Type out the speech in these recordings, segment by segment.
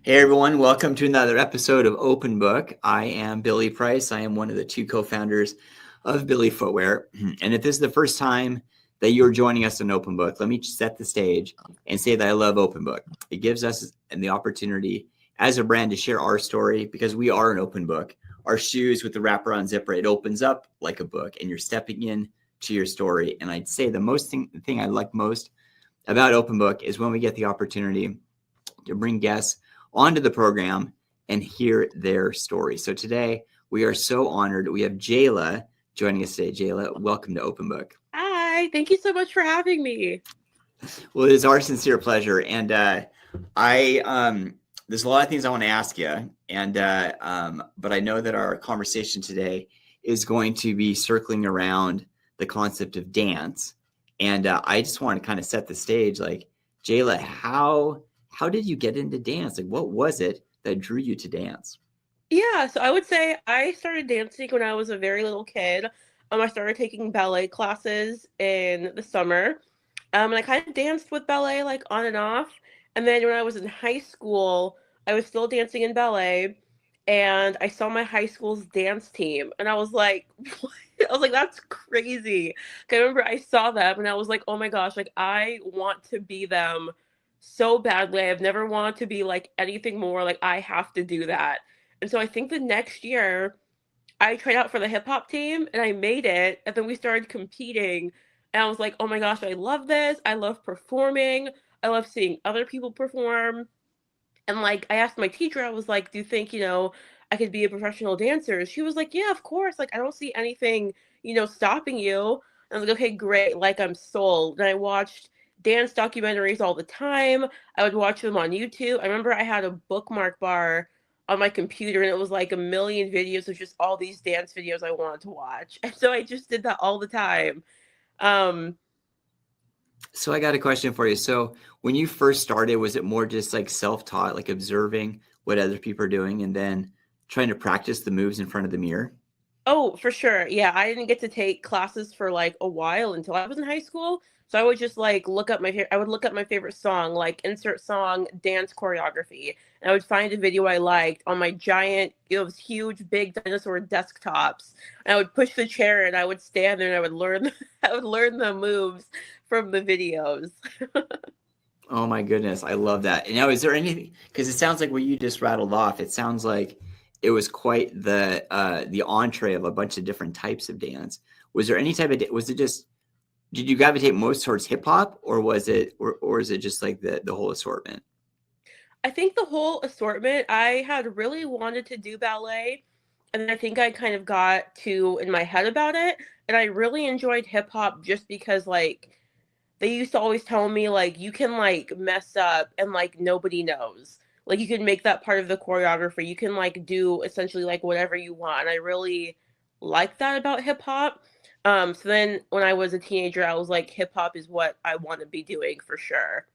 Hey everyone, welcome to another episode of Open Book. I am Billy Price. I am one of the two co-founders of Billy Footwear. And if this is the first time that you're joining us on Open Book, let me set the stage and say that I love Open Book. It gives us the opportunity as a brand to share our story because we are an open book. Our shoes with the wraparound zipper, it opens up like a book and you're stepping in to your story. And I'd say the thing I like most about Open Book is when we get the opportunity to bring guests onto the program and hear their story. So today we are so honored. We have Jayla joining us today. Jayla, welcome to Open Book. Hi, thank you so much for having me. Well, it is our sincere pleasure. And there's a lot of things I want to ask you. But I know that our conversation today is going to be circling around the concept of dance. And I just want to kind of set the stage. Like, Jayla, how did you get into dance? Like, what was it that drew you to dance? Yeah, so I would say I started dancing when I was a very little kid. I started taking ballet classes in the summer. And I kind of danced with ballet like on and off. And then when I was in high school, I was still dancing in ballet, and I saw my high school's dance team, and I was like, what? I was like, that's crazy. 'Cause I remember I saw them, and I was like, oh my gosh, like I want to be them so badly. I've never wanted to be like anything more. Like I have to do that. And so I think the next year I tried out for the hip hop team and I made it. And then we started competing. And I was like, oh my gosh, I love this. I love performing. I love seeing other people perform. And like, I asked my teacher, I was like, do you think, I could be a professional dancer? She was like, yeah, of course. Like, I don't see anything, stopping you. And I was like, okay, great. Like, I'm sold. And I watched dance documentaries all the time. I would watch them on YouTube. I remember I had a bookmark bar on my computer, and it was like a million videos of just all these dance videos I wanted to watch. And so I just did that all the time. Um, So I got a question for you. So when you first started, was it more just like self-taught, like observing what other people are doing and then trying to practice the moves in front of the mirror? Oh, for sure. Yeah, I didn't get to take classes for like a while until I was in high school. So I would just like I would look up my favorite song, like insert song dance choreography, and I would find a video I liked on my giant, those huge big dinosaur desktops. And I would push the chair and I would stand there and I would learn I would learn the moves from the videos. Oh my goodness, I love that. And now, is there anything? Because it sounds like what you just rattled off. It sounds like it was quite the entree of a bunch of different types of dance. Was there any type of? Was it just? Did you gravitate most towards hip hop, or was it, or is it just like the whole assortment? I think the whole assortment, I had really wanted to do ballet, and then I think I kind of got too in my head about it, and I really enjoyed hip hop just because like they used to always tell me like you can like mess up and like nobody knows. Like you can make that part of the choreography. You can like do essentially like whatever you want. And I really like that about hip hop. So then when I was a teenager, I was like hip hop is what I want to be doing for sure.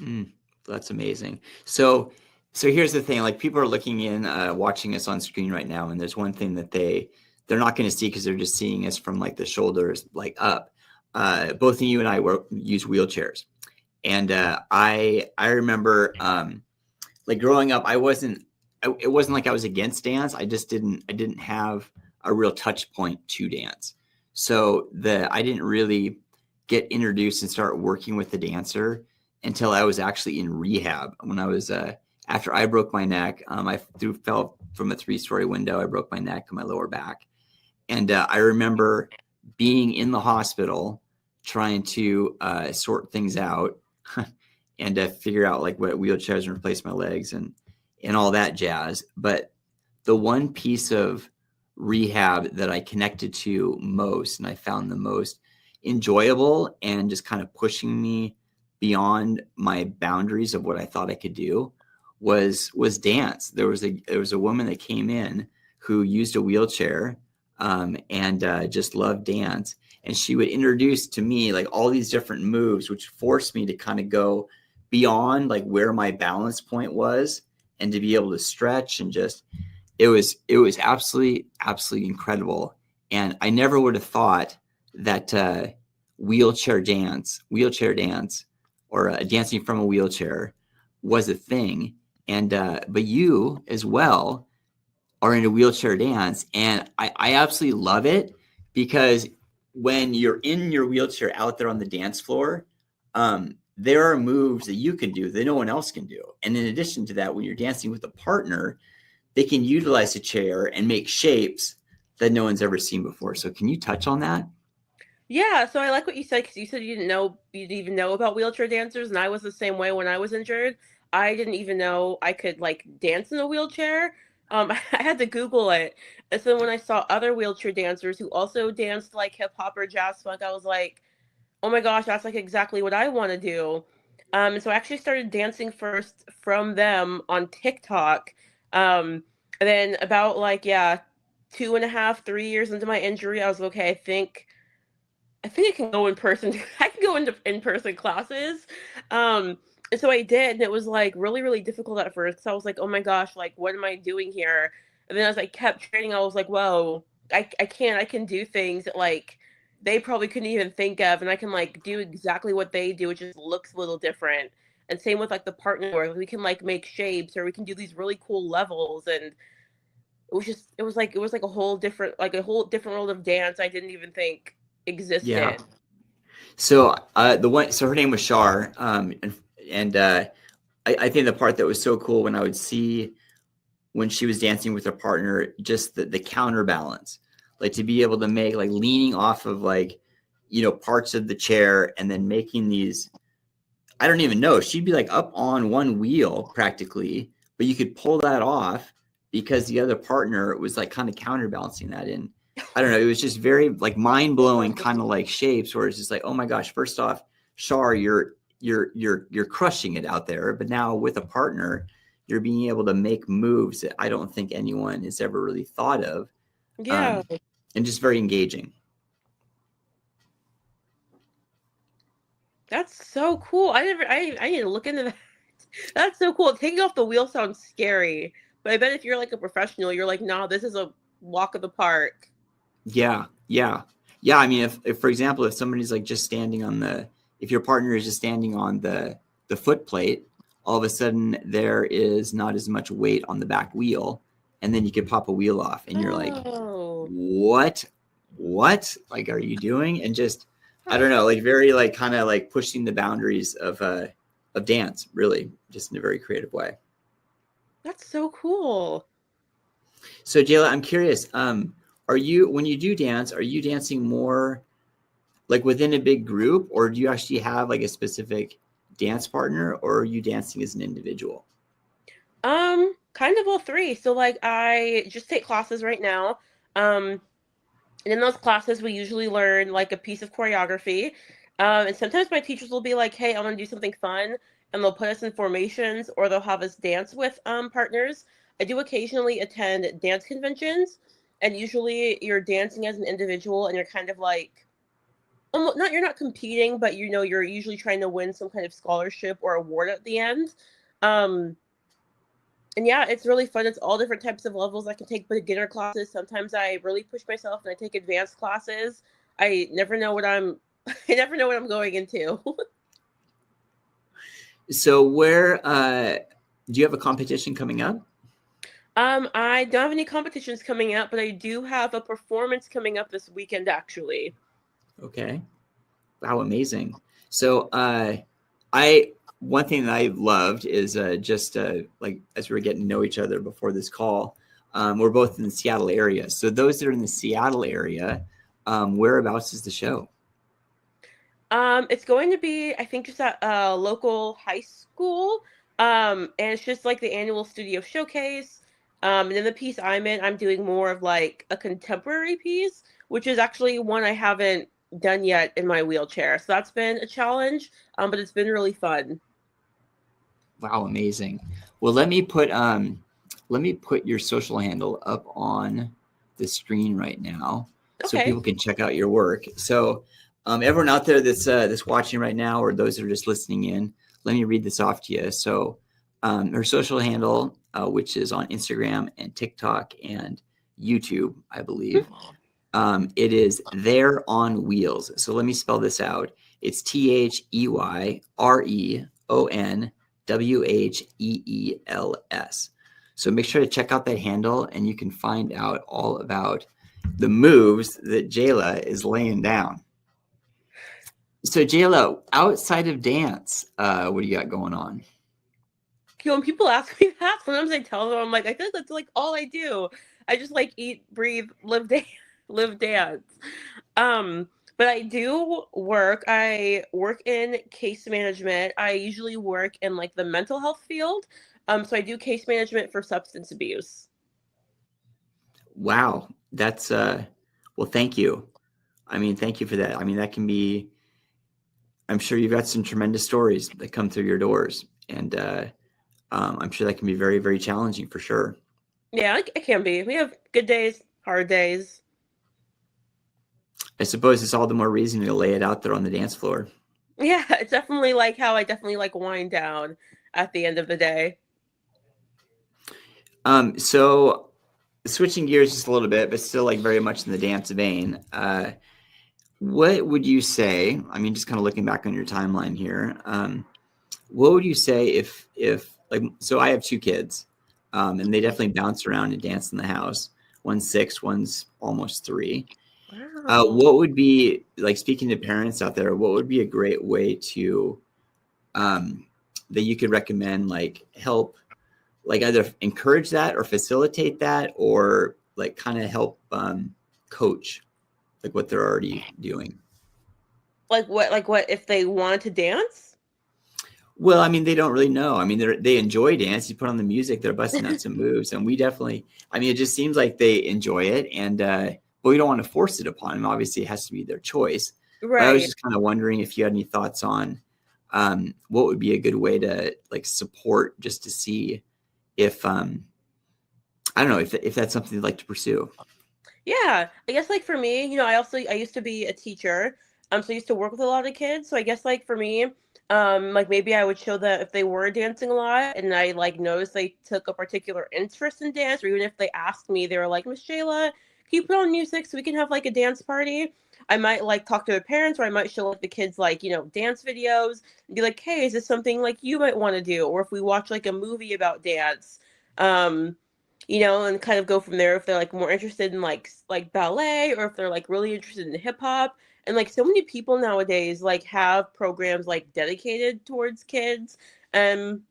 Mm, that's amazing. So here's the thing. Like, people are looking in, watching us on screen right now, and there's one thing that they're not going to see because they're just seeing us from like the shoulders like up. Both of you and I use wheelchairs, and I remember like growing up, it wasn't like I was against dance. I didn't have a real touch point to dance. So I didn't really get introduced and start working with the dancer until I was actually in rehab. When I was after I broke my neck, fell from a 3-story window. I broke my neck and my lower back, and I remember being in the hospital trying to sort things out and figure out like what wheelchairs and replace my legs and all that jazz. But the one piece of rehab that I connected to most and I found the most enjoyable and just kind of pushing me beyond my boundaries of what I thought I could do was dance. There was a woman that came in who used a wheelchair and just loved dance, and she would introduce to me like all these different moves, which forced me to kind of go beyond like where my balance point was and to be able to stretch and just it was absolutely incredible. And I never would have thought that wheelchair dance or dancing from a wheelchair was a thing and but you as well are in a wheelchair dance, and I absolutely love it because when you're in your wheelchair out there on the dance floor, there are moves that you can do that no one else can do. And in addition to that, when you're dancing with a partner, they can utilize the chair and make shapes that no one's ever seen before. So can you touch on that? Yeah, so I like what you said because you said you didn't even know about wheelchair dancers, and I was the same way when I was injured. I didn't even know I could like dance in a wheelchair. I had to Google it, and so when I saw other wheelchair dancers who also danced like hip hop or jazz funk, I was like, oh my gosh, that's like exactly what I want to do. And so I actually started dancing first from them on TikTok. And then about like yeah, 2.5, 3 years into my injury, I was like, okay. I think I can go in person. I can go into in person classes. Um, and so I did, and it was like really, really difficult at first because I was like, oh my gosh, like what am I doing here? And then as I kept training, I was like, whoa, I can do things that like they probably couldn't even think of, and I can like do exactly what they do. It just looks a little different. And same with like the partner where we can like make shapes or we can do these really cool levels and it was like a whole different world of dance I didn't even think Yeah. existed. So so her name was Shar, and I think the part that was so cool when I would see when she was dancing with her partner, just the counterbalance, like to be able to make like leaning off of like, parts of the chair and then making these, I don't even know, she'd be like up on one wheel practically, but you could pull that off because the other partner was like kind of counterbalancing that in. I don't know. It was just very like mind blowing kind of like shapes where it's just like, oh my gosh, first off, Shar, you're crushing it out there. But now with a partner, you're being able to make moves that I don't think anyone has ever really thought of. Yeah, Um, and just very engaging. that's so cool. I need to look into that. That's so cool. Taking off the wheel sounds scary, but I bet if you're like a professional, you're like, nah, this is a walk of the park. Yeah, yeah, yeah. I mean, if for example, if somebody's like just standing on if your partner is just standing on the foot plate, all of a sudden there is not as much weight on the back wheel, and then you could pop a wheel off, and you're like, Oh, what, like, are you doing? And just, I don't know, like very like kind of like pushing the boundaries of dance, really, just in a very creative way. that's so cool. So Jayla, I'm curious, are you when you do dance, are you dancing more like within a big group, or do you actually have like a specific dance partner, or are you dancing as an individual? Kind of all three. So like I just take classes right now. Um, and in those classes we usually learn like a piece of choreography. And sometimes my teachers will be like, hey, I want to do something fun, and they'll put us in formations or they'll have us dance with partners. I do occasionally attend dance conventions, and usually you're dancing as an individual and you're kind of like not you're not competing, but you're usually trying to win some kind of scholarship or award at the end. Um, and yeah, it's really fun. It's all different types of levels. I can take beginner classes. Sometimes I really push myself and I take advanced classes. I never know what I'm I never know what I'm going into. So where do you have a competition coming up? I don't have any competitions coming up, but I do have a performance coming up this weekend actually. Okay. Wow, amazing. So I one thing that I loved is just like as we were getting to know each other before this call, we're both in the Seattle area. So those that are in the Seattle area, whereabouts is the show? It's going to be, I think, just at a local high school. And it's just like the annual studio showcase. And then the piece I'm in, I'm doing more of like a contemporary piece, which is actually one I haven't done yet in my wheelchair. So that's been a challenge, but it's been really fun. Wow, amazing. Well, let me put your social handle up on the screen right now so Okay. people can check out your work. So, everyone out there that's watching right now, or those that are just listening in, let me read this off to you. So, her social handle, which is on Instagram and TikTok and YouTube, I believe, it is There on Wheels. So let me spell this out. It's TheYreon WHEELS. So make sure to check out that handle, and you can find out all about the moves that Jayla is laying down. So Jayla, outside of dance, what do you got going on? When people ask me that, sometimes I tell them I'm like, I feel like that's like all I do. I just like eat, breathe, live, dance, live, dance. Um, but I do work. I work in case management. I usually work in like the mental health field. So I do case management for substance abuse. Wow, that's well, thank you. I mean, thank you for that. I mean, that can be, I'm sure you've got some tremendous stories that come through your doors, and I'm sure that can be very, very challenging for sure. Yeah, it can be. We have good days, hard days. I suppose it's all the more reason to lay it out there on the dance floor. Yeah, it's definitely like how I definitely like wind down at the end of the day. So switching gears just a little bit, but still like very much in the dance vein. What would you say? I mean, just kind of looking back on your timeline here. What would you say if like so? I have two kids, and they definitely bounce around and dance in the house. One's 6, one's almost 3. Wow. What would be like speaking to parents out there? What would be a great way to um, that you could recommend, like help, like either encourage that or facilitate that, or like kind of help coach like what they're already doing? Like what? Like what? If they wanted to dance? Well, I mean, they don't really know. I mean, they enjoy dance. You put on the music, they're busting out some moves, and we definitely. I mean, it just seems like they enjoy it, and but we don't want to force it upon them. Obviously, it has to be their choice. But I was Right. just kind of wondering if you had any thoughts on what would be a good way to like support, just to see if I don't know if that's something you'd like to pursue. Yeah, I guess like for me, I used to be a teacher, so I used to work with a lot of kids. So I guess like for me, like maybe I would show that if they were dancing a lot, and I like noticed they took a particular interest in dance, or even if they asked me, they were like, Miss Shayla, can you put on music so we can have like a dance party? I might like talk to the parents, or I might show like the kids like dance videos, and be like, hey, is this something like you might want to do? Or if we watch like a movie about dance. Um, and kind of go from there if they're like more interested in like ballet or if they're like really interested in hip hop. And like so many people nowadays like have programs like dedicated towards kids um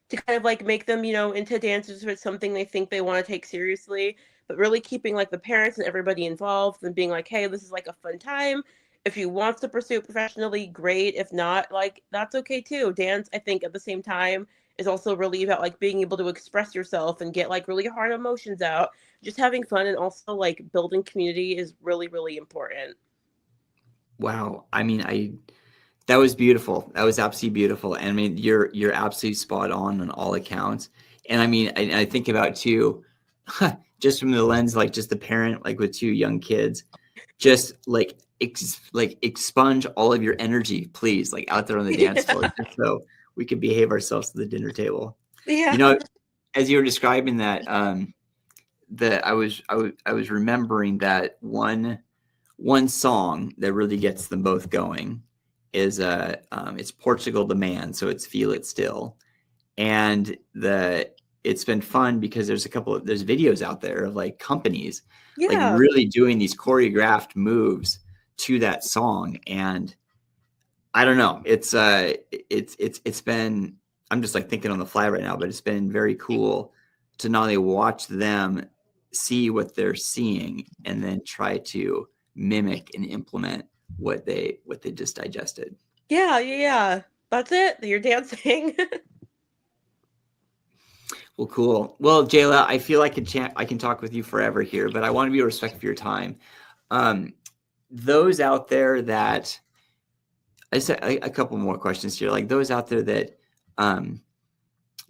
to kind of like make them, into dances if it's something they think they want to take seriously, but really keeping like the parents and everybody involved and being like, hey, this is like a fun time. If you want to pursue it professionally, great. If not, like that's okay too. Dance, I think, at the same time is also really about like being able to express yourself and get like really hard emotions out. Just having fun and also like building community is really, really important. Wow, I mean, I that was beautiful. That was absolutely beautiful. And I mean, you're absolutely spot on all accounts. And I mean, I think about too, just from the lens like just the parent like with two young kids, just like like expunge all of your energy, please, like out there on the dance floor, Yeah. just so we could behave ourselves to the dinner table. You Yeah. know, as you were describing that, that I was remembering that one song that really gets them both going is it's Portugal the Man, so it's Feel It Still. And it's been fun because there's videos out there of like companies like Yeah. really doing these choreographed moves to that song. And I don't know, it's been, I'm just like thinking on the fly right now, but it's been very cool to not only watch them see what they're seeing and then try to mimic and implement what they just digested. Yeah. Yeah. Yeah. That's it. You're dancing. Well, cool. Well, Jayla, I feel like I can talk with you forever here, but I want to be respectful of your time. Um, those out there that I said a couple more questions here, like those out there that um,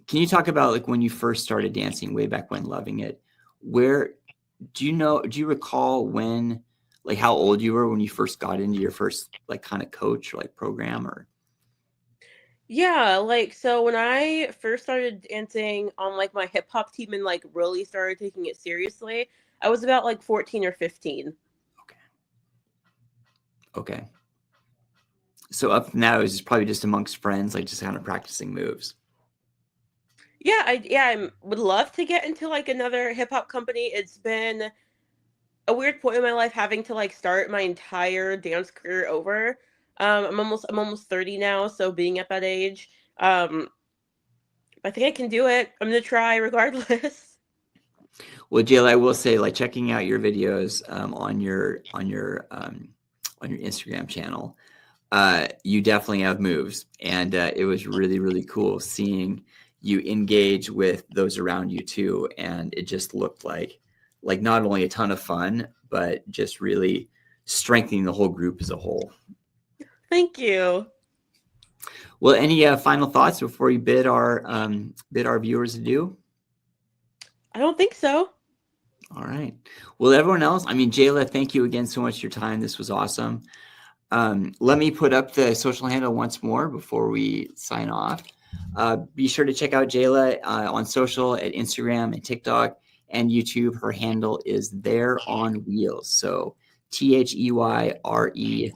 can you talk about like when you first started dancing way back when, loving it? Where do you recall when, like how old you were when you first got into your first like kind of coach or like program or Yeah, like so when I first started dancing on like my hip hop team and like really started taking it seriously, I was about like 14 or 15. okay. Okay. So up now is probably just amongst friends, like just kind of practicing moves. Yeah, I would love to get into like another hip hop company. It's been a weird point in my life having to like start my entire dance career over. I'm almost 30 now, so being at that age, um, I think I can do it. I'm gonna try regardless. Well, Jayla, I will say, like checking out your videos on your Instagram channel, you definitely have moves, and it was really really cool seeing you engage with those around you too, and it just looked like not only a ton of fun, but just really strengthening the whole group as a whole. Thank you. Well, any final thoughts before you bid our viewers adieu? I don't think so. All right. Well, everyone else, I mean, Jayla, thank you again so much for your time. This was awesome. Let me put up the social handle once more before we sign off. Be sure to check out Jayla on social at Instagram and TikTok and YouTube. Her handle is There on Wheels. So TheyronWheels.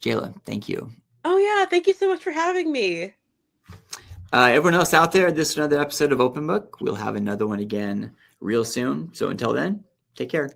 Jayla, thank you. Oh yeah, thank you so much for having me. Everyone else out there, this is another episode of Open Book. We'll have another one again real soon. So until then, take care.